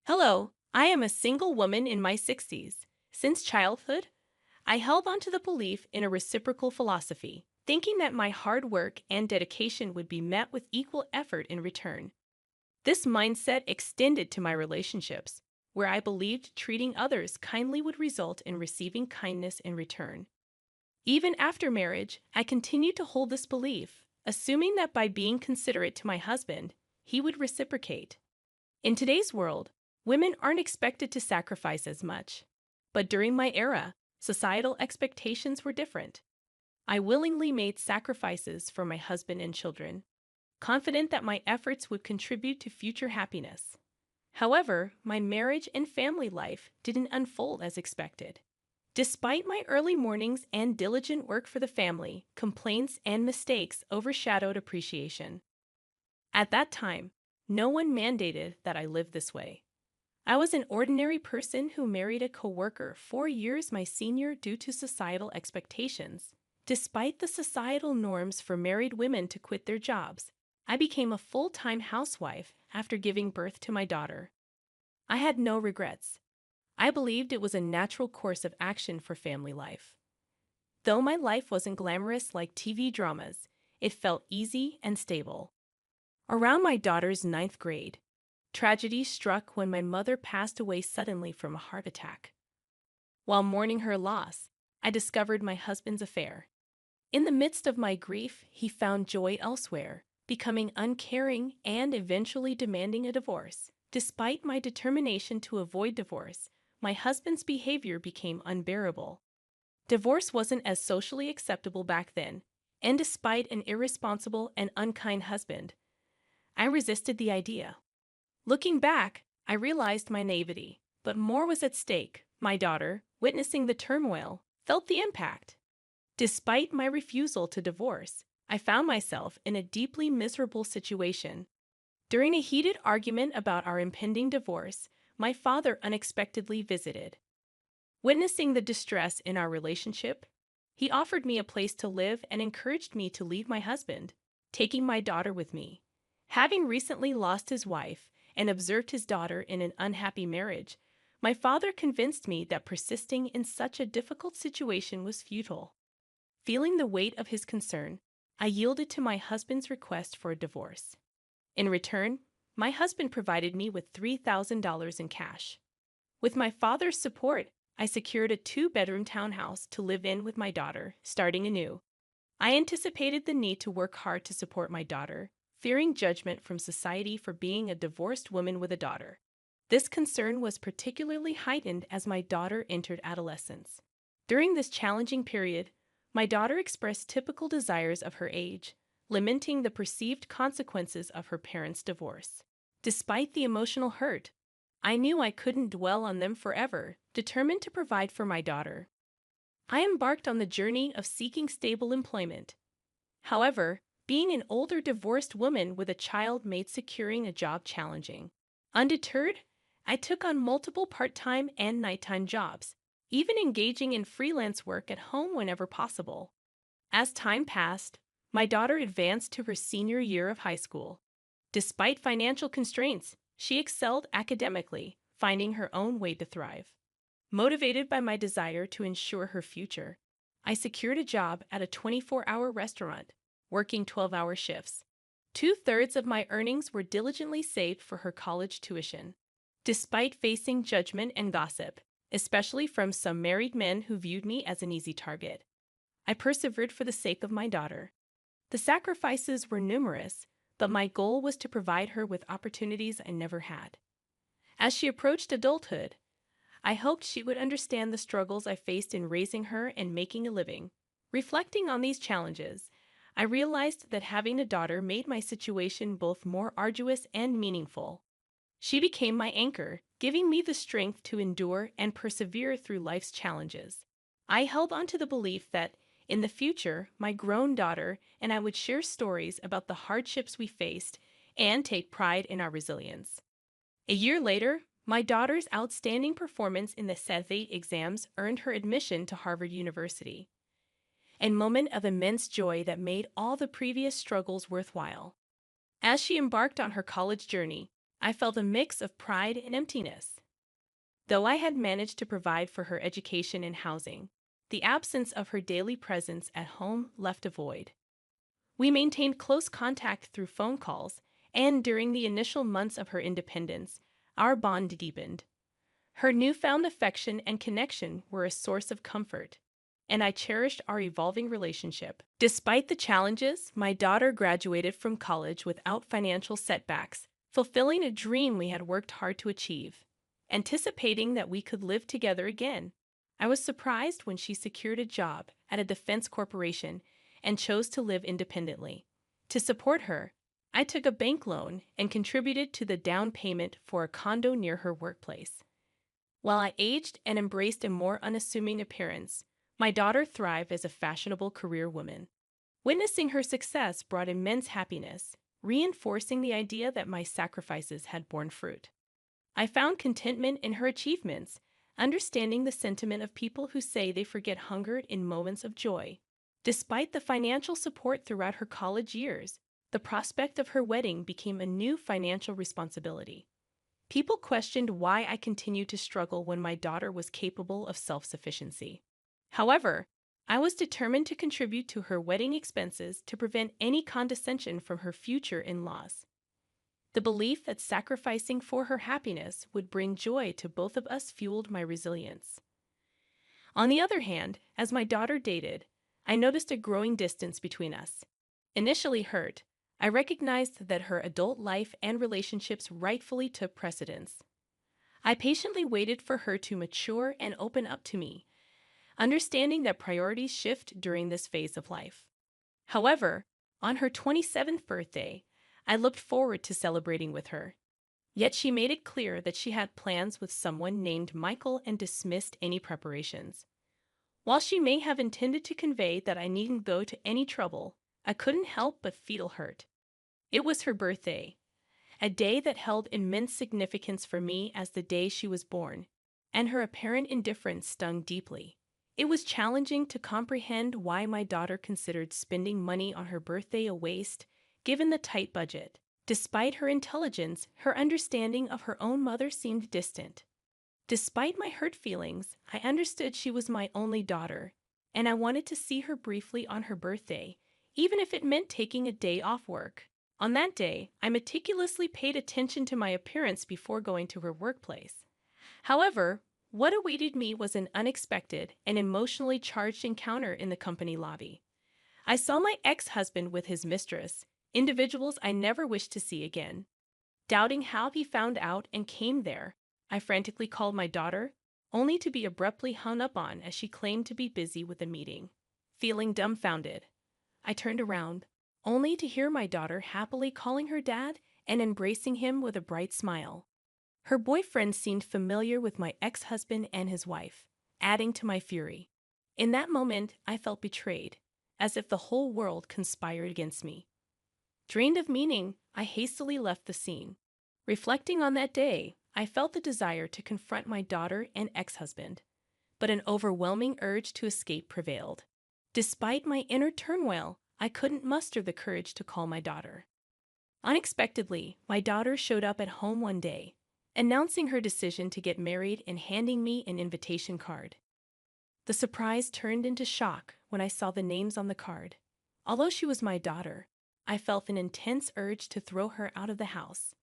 Hello, I am a single woman in my 60s. Since childhood, I held on to the belief in a reciprocal philosophy, thinking that my hard work and dedication would be met with equal effort in return. This mindset extended to my relationships, where I believed treating others kindly would result in receiving kindness in return. Even after marriage, I continued to hold this belief, assuming that by being considerate to my husband, he would reciprocate. In today's world, women aren't expected to sacrifice as much. But during my era, societal expectations were different. I willingly made sacrifices for my husband and children, confident that my efforts would contribute to future happiness. However, my marriage and family life didn't unfold as expected. Despite my early mornings and diligent work for the family, complaints and mistakes overshadowed appreciation. At that time, no one mandated that I live this way. I was an ordinary person who married a coworker 4 years my senior due to societal expectations. Despite the societal norms for married women to quit their jobs, I became a full-time housewife after giving birth to my daughter. I had no regrets. I believed it was a natural course of action for family life. Though my life wasn't glamorous like TV dramas, it felt easy and stable. Around my daughter's ninth grade, tragedy struck when my mother passed away suddenly from a heart attack. While mourning her loss, I discovered my husband's affair. In the midst of my grief, he found joy elsewhere, becoming uncaring and eventually demanding a divorce. Despite my determination to avoid divorce, my husband's behavior became unbearable. Divorce wasn't as socially acceptable back then, and despite an irresponsible and unkind husband, I resisted the idea. Looking back, I realized my naivety, but more was at stake. My daughter, witnessing the turmoil, felt the impact. Despite my refusal to divorce, I found myself in a deeply miserable situation. During a heated argument about our impending divorce, my father unexpectedly visited. Witnessing the distress in our relationship, he offered me a place to live and encouraged me to leave my husband, taking my daughter with me. Having recently lost his wife and observed his daughter in an unhappy marriage, my father convinced me that persisting in such a difficult situation was futile. Feeling the weight of his concern, I yielded to my husband's request for a divorce. In return, my husband provided me with $3,000 in cash. With my father's support, I secured a two-bedroom townhouse to live in with my daughter, starting anew. I anticipated the need to work hard to support my daughter, fearing judgment from society for being a divorced woman with a daughter. This concern was particularly heightened as my daughter entered adolescence. During this challenging period, my daughter expressed typical desires of her age, lamenting the perceived consequences of her parents' divorce. Despite the emotional hurt, I knew I couldn't dwell on them forever, determined to provide for my daughter. I embarked on the journey of seeking stable employment. However, being an older divorced woman with a child made securing a job challenging. Undeterred, I took on multiple part-time and nighttime jobs, even engaging in freelance work at home whenever possible. As time passed, my daughter advanced to her senior year of high school. Despite financial constraints, she excelled academically, finding her own way to thrive. Motivated by my desire to ensure her future, I secured a job at a 24-hour restaurant, working 12-hour shifts. Two-thirds of my earnings were diligently saved for her college tuition. Despite facing judgment and gossip, especially from some married men who viewed me as an easy target, I persevered for the sake of my daughter. The sacrifices were numerous, but my goal was to provide her with opportunities I never had. As she approached adulthood, I hoped she would understand the struggles I faced in raising her and making a living. Reflecting on these challenges, I realized that having a daughter made my situation both more arduous and meaningful. She became my anchor, giving me the strength to endure and persevere through life's challenges. I held on to the belief that, in the future, my grown daughter and I would share stories about the hardships we faced and take pride in our resilience. A year later, my daughter's outstanding performance in the SAT exams earned her admission to Harvard University, a moment of immense joy that made all the previous struggles worthwhile. As she embarked on her college journey, I felt a mix of pride and emptiness. Though I had managed to provide for her education and housing, the absence of her daily presence at home left a void. We maintained close contact through phone calls, and during the initial months of her independence, our bond deepened. Her newfound affection and connection were a source of comfort, and I cherished our evolving relationship. Despite the challenges, my daughter graduated from college without financial setbacks, fulfilling a dream we had worked hard to achieve. Anticipating that we could live together again, I was surprised when she secured a job at a defense corporation and chose to live independently. To support her, I took a bank loan and contributed to the down payment for a condo near her workplace. While I aged and embraced a more unassuming appearance, my daughter thrived as a fashionable career woman. Witnessing her success brought immense happiness, reinforcing the idea that my sacrifices had borne fruit. I found contentment in her achievements, understanding the sentiment of people who say they forget hunger in moments of joy. Despite the financial support throughout her college years, the prospect of her wedding became a new financial responsibility. People questioned why I continued to struggle when my daughter was capable of self-sufficiency. However, I was determined to contribute to her wedding expenses to prevent any condescension from her future in-laws. The belief that sacrificing for her happiness would bring joy to both of us fueled my resilience. On the other hand, as my daughter dated, I noticed a growing distance between us. Initially hurt, I recognized that her adult life and relationships rightfully took precedence. I patiently waited for her to mature and open up to me, understanding that priorities shift during this phase of life. However, on her 27th birthday, I looked forward to celebrating with her. Yet she made it clear that she had plans with someone named Michael and dismissed any preparations. While she may have intended to convey that I needn't go to any trouble, I couldn't help but feel hurt. It was her birthday, a day that held immense significance for me as the day she was born, and her apparent indifference stung deeply. It was challenging to comprehend why my daughter considered spending money on her birthday a waste, given the tight budget. Despite her intelligence, her understanding of her own mother seemed distant. Despite my hurt feelings, I understood she was my only daughter, and I wanted to see her briefly on her birthday, even if it meant taking a day off work. On that day, I meticulously paid attention to my appearance before going to her workplace. However, what awaited me was an unexpected and emotionally charged encounter in the company lobby. I saw my ex-husband with his mistress, individuals I never wished to see again. Doubting how he found out and came there, I frantically called my daughter, only to be abruptly hung up on as she claimed to be busy with a meeting. Feeling dumbfounded, I turned around, only to hear my daughter happily calling her dad and embracing him with a bright smile. Her boyfriend seemed familiar with my ex-husband and his wife, adding to my fury. In that moment, I felt betrayed, as if the whole world conspired against me. Drained of meaning, I hastily left the scene. Reflecting on that day, I felt the desire to confront my daughter and ex-husband, but an overwhelming urge to escape prevailed. Despite my inner turmoil, I couldn't muster the courage to call my daughter. Unexpectedly, my daughter showed up at home one day, announcing her decision to get married and handing me an invitation card. The surprise turned into shock when I saw the names on the card. Although she was my daughter, I felt an intense urge to throw her out of the house.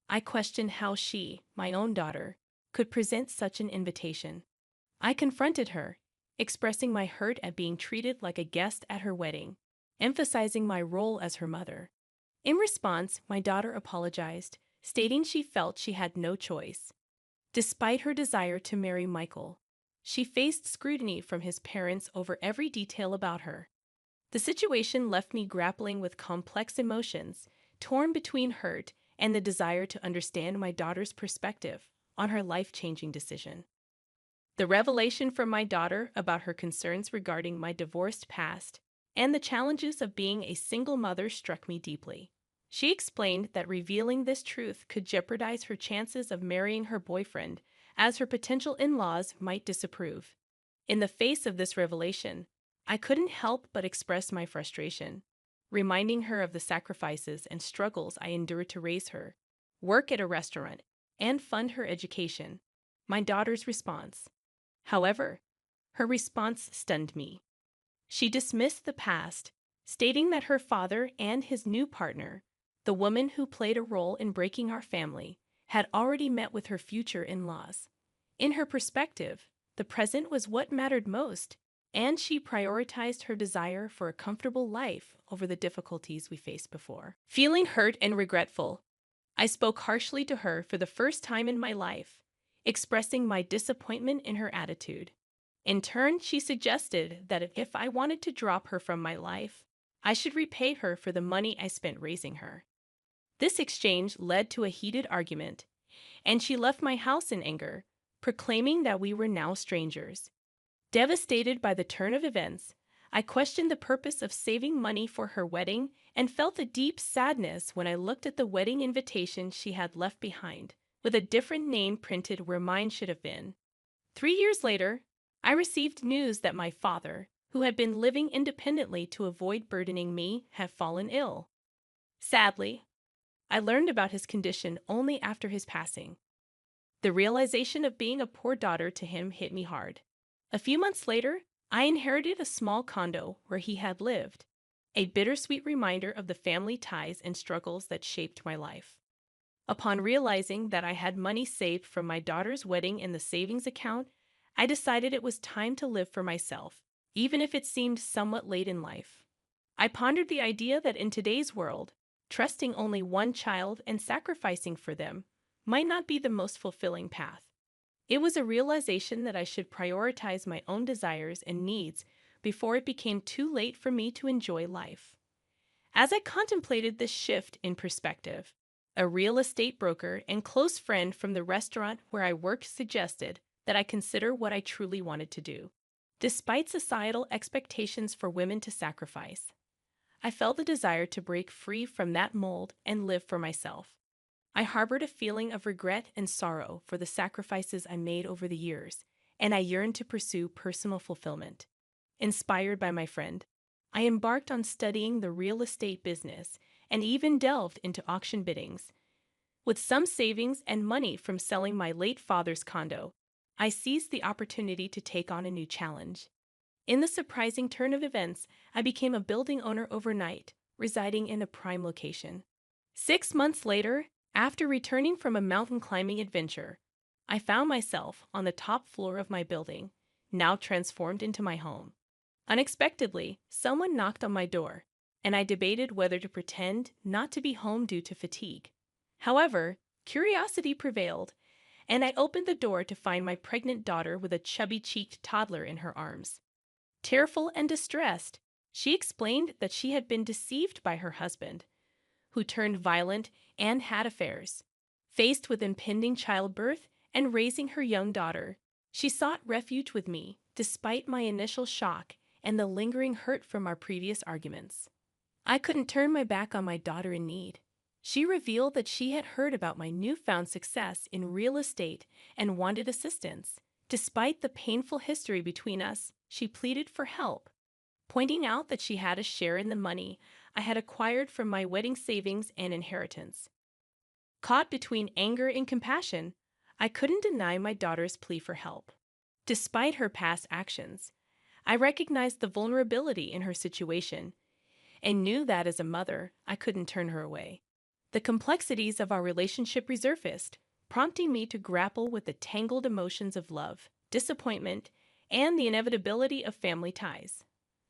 I questioned how she, my own daughter, could present such an invitation. I confronted her, expressing my hurt at being treated like a guest at her wedding, emphasizing my role as her mother. In response, my daughter apologized, stating she felt she had no choice. Despite her desire to marry Michael, she faced scrutiny from his parents over every detail about her. The situation left me grappling with complex emotions, torn between hurt and the desire to understand my daughter's perspective on her life-changing decision. The revelation from my daughter about her concerns regarding my divorced past and the challenges of being a single mother struck me deeply. She explained that revealing this truth could jeopardize her chances of marrying her boyfriend, as her potential in-laws might disapprove. In the face of this revelation, I couldn't help but express my frustration, reminding her of the sacrifices and struggles I endured to raise her. work at a restaurant, and fund her education. My daughter's response. However, her response stunned me. She dismissed the past, stating that her father and his new partner, the woman who played a role in breaking our family, had already met with her future in-laws. In her perspective, the present was what mattered most, and she prioritized her desire for a comfortable life over the difficulties we faced before. Feeling hurt and regretful, I spoke harshly to her for the first time in my life, expressing my disappointment in her attitude. In turn, she suggested that if I wanted to drop her from my life, I should repay her for the money I spent raising her. This exchange led to a heated argument, and she left my house in anger, proclaiming that we were now strangers. Devastated by the turn of events, I questioned the purpose of saving money for her wedding and felt a deep sadness when I looked at the wedding invitation she had left behind, with a different name printed where mine should have been. 3 years later, I received news that my father, who had been living independently to avoid burdening me, had fallen ill. Sadly, I learned about his condition only after his passing. The realization of being a poor daughter to him hit me hard. A few months later, I inherited a small condo where he had lived, a bittersweet reminder of the family ties and struggles that shaped my life. Upon realizing that I had money saved from my daughter's wedding in the savings account, I decided it was time to live for myself, even if it seemed somewhat late in life. I pondered the idea that in today's world, trusting only one child and sacrificing for them might not be the most fulfilling path. It was a realization that I should prioritize my own desires and needs before it became too late for me to enjoy life. As I contemplated this shift in perspective, a real estate broker and close friend from the restaurant where I worked suggested that I consider what I truly wanted to do. Despite societal expectations for women to sacrifice, I felt the desire to break free from that mold and live for myself. I harbored a feeling of regret and sorrow for the sacrifices I made over the years, and I yearned to pursue personal fulfillment. Inspired by my friend, I embarked on studying the real estate business and even delved into auction biddings. With some savings and money from selling my late father's condo, I seized the opportunity to take on a new challenge. In the surprising turn of events, I became a building owner overnight, residing in a prime location. 6 months later, after returning from a mountain climbing adventure, I found myself on the top floor of my building, now transformed into my home. Unexpectedly, someone knocked on my door, and I debated whether to pretend not to be home due to fatigue. However, curiosity prevailed, and I opened the door to find my pregnant daughter with a chubby-cheeked toddler in her arms. Tearful and distressed, she explained that she had been deceived by her husband, who turned violent and had affairs. Faced with impending childbirth and raising her young daughter, she sought refuge with me, despite my initial shock and the lingering hurt from our previous arguments. I couldn't turn my back on my daughter in need. She revealed that she had heard about my newfound success in real estate and wanted assistance. Despite the painful history between us, she pleaded for help, pointing out that she had a share in the money I had acquired from my wedding savings and inheritance. Caught between anger and compassion, I couldn't deny my daughter's plea for help. Despite her past actions, I recognized the vulnerability in her situation and knew that as a mother, I couldn't turn her away. The complexities of our relationship resurfaced, prompting me to grapple with the tangled emotions of love, disappointment, and the inevitability of family ties.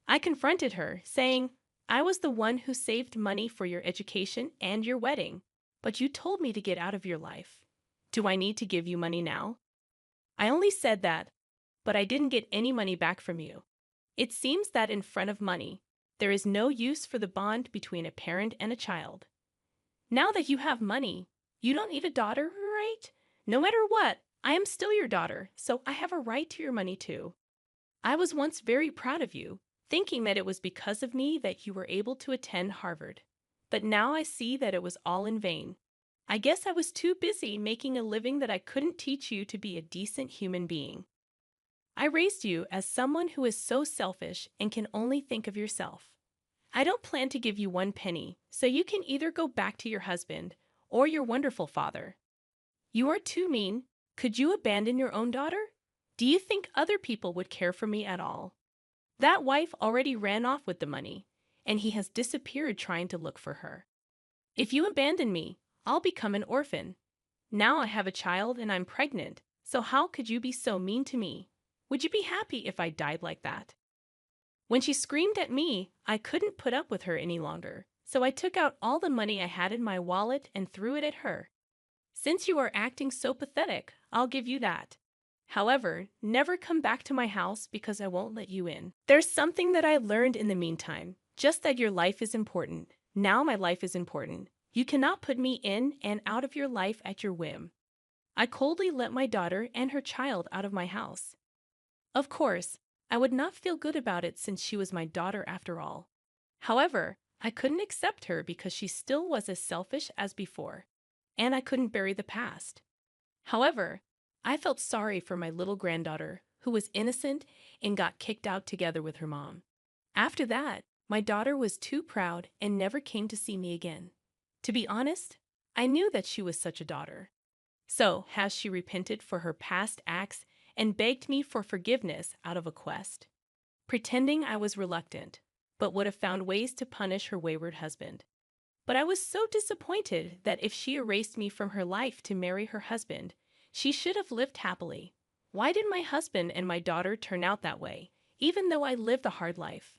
I confronted her, saying, "I was the one who saved money for your education and your wedding, but you told me to get out of your life. Do I need to give you money now?" I only said that, but I didn't get any money back from you. It seems that in front of money, there is no use for the bond between a parent and a child. Now that you have money, you don't need a daughter, right? No matter what, I am still your daughter, so I have a right to your money too. I was once very proud of you, thinking that it was because of me that you were able to attend Harvard. But now I see that it was all in vain. I guess I was too busy making a living that I couldn't teach you to be a decent human being. I raised you as someone who is so selfish and can only think of yourself. I don't plan to give you one penny, so you can either go back to your husband or your wonderful father. You are too mean. Could you abandon your own daughter? Do you think other people would care for me at all? That wife already ran off with the money, and he has disappeared trying to look for her. If you abandon me, I'll become an orphan. Now I have a child and I'm pregnant, so how could you be so mean to me? Would you be happy if I died like that? When she screamed at me, I couldn't put up with her any longer, so I took out all the money I had in my wallet and threw it at her. Since you are acting so pathetic, I'll give you that. However, never come back to my house because I won't let you in. There's something that I learned in the meantime, just that your life is important. Now my life is important. You cannot put me in and out of your life at your whim. I coldly let my daughter and her child out of my house. Of course, I would not feel good about it since she was my daughter after all. However, I couldn't accept her because she still was as selfish as before, and I couldn't bury the past. However, I felt sorry for my little granddaughter, who was innocent and got kicked out together with her mom. After that, my daughter was too proud and never came to see me again. To be honest, I knew that she was such a daughter. So, has she repented for her past acts and begged me for forgiveness out of a quest? Pretending I was reluctant, but would have found ways to punish her wayward husband. But I was so disappointed that if she erased me from her life to marry her husband, she should have lived happily. Why did my husband and my daughter turn out that way, even though I lived a hard life?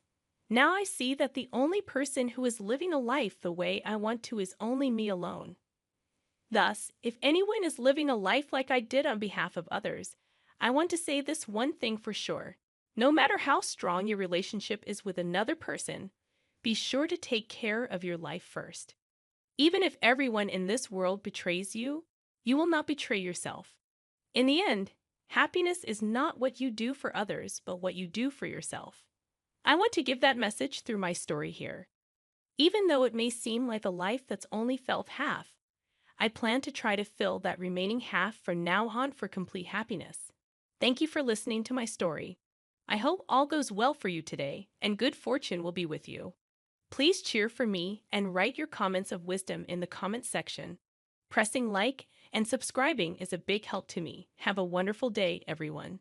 Now I see that the only person who is living a life the way I want to is only me alone. Thus, if anyone is living a life like I did on behalf of others, I want to say this one thing for sure. No matter how strong your relationship is with another person, be sure to take care of your life first. Even if everyone in this world betrays you, you will not betray yourself. In the end, happiness is not what you do for others, but what you do for yourself. I want to give that message through my story here. Even though it may seem like a life that's only felt half, I plan to try to fill that remaining half from now on for complete happiness. Thank you for listening to my story. I hope all goes well for you today, and good fortune will be with you. Please cheer for me and write your comments of wisdom in the comment section. Pressing like and subscribing is a big help to me. Have a wonderful day, everyone.